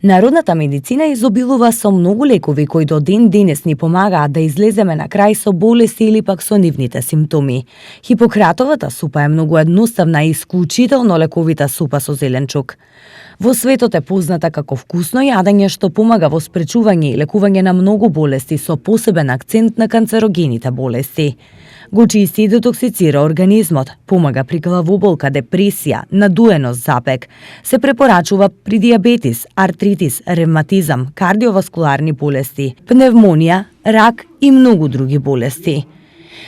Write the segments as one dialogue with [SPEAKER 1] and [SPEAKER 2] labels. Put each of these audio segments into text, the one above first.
[SPEAKER 1] Народната медицина изобилува со многу лекови кои до ден денес ни помагаат да излеземе на крај со болести или пак со нивните симптоми. Хипократовата супа е многу едноставна и исклучително лековита супа со зеленчук. Во светот е позната како вкусно јадење што помага во спречување и лекување на многу болести со посебен акцент на канцерогените болести. Го чисти и детоксицира организмот, помага при главоболка, депресија, надуеност, запек. Се препорачува при дијабетис, артритис, ревматизам, кардиоваскуларни болести, пневмонија, рак и многу други болести.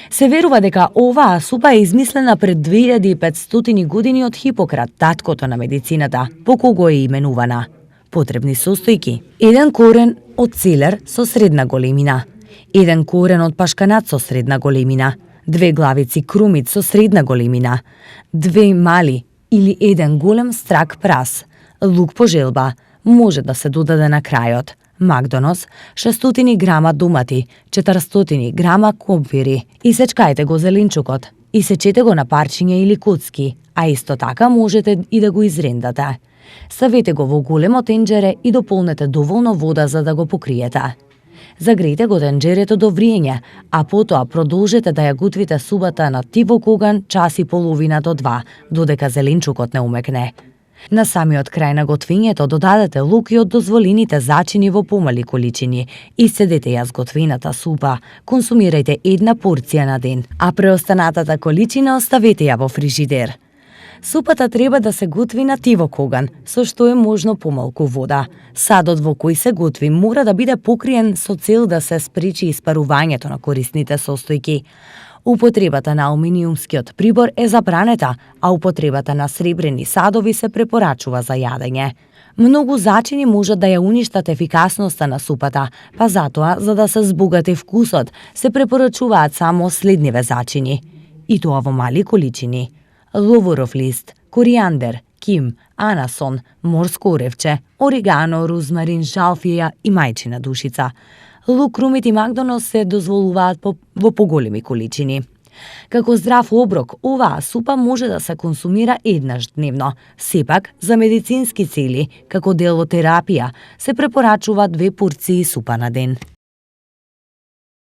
[SPEAKER 1] Се верува дека оваа супа е измислена пред 2500 години од Хипократ, таткото на медицината, по кого е именувана. Потребни состојки: 1 корен од целер со средна големина, 1 корен од пашканат со средна големина, 2 главици крумит со средна големина, 2 мали или 1 голем страк прас, лук по желба, може да се додаде на крајот, макдонос, 600 грама домати, 400 грама компири. Исечкајте го зеленчукот, исечете го на парчиња или коцки, а исто така можете и да го изрендате. Ставете го во големо тенџере и дополнете доволно вода за да го покриете. Загрејте го тенџерето до вриење, а потоа продолжете да ја готвите супата на тивок оган час и половина до 2, додека зеленчукот не умекне. На самиот крај на готвењето додадете лук и од дозволените зачини во помали количини. Исцедете ја зготвената супа, консумирајте 1 порција на ден, а преостанатата количина оставете ја во фрижидер. Супата треба да се готви на тивок оган, со што е можно помалку вода. Садот во кој се готви мора да биде покриен со цел да се спречи испарувањето на корисните состојки. Употребата на алуминиумскиот прибор е забранета, а употребата на сребрени садови се препорачува за јадење. Многу зачини можат да ја уништат ефикасноста на супата, па затоа, за да се збогати вкусот, се препорачуваат само следниве зачини, и тоа во мали количини: ловоров лист, коријандер, ким, анасон, морско оревче, орегано, розмарин, жалфија и мајчина душица. Лук, крумит и макдонос се дозволуваат во поголеми количини. Како здрав оброк, оваа супа може да се консумира еднаш дневно. Сепак, за медицински цели, како дел од терапија, се препорачува 2 порции супа на ден.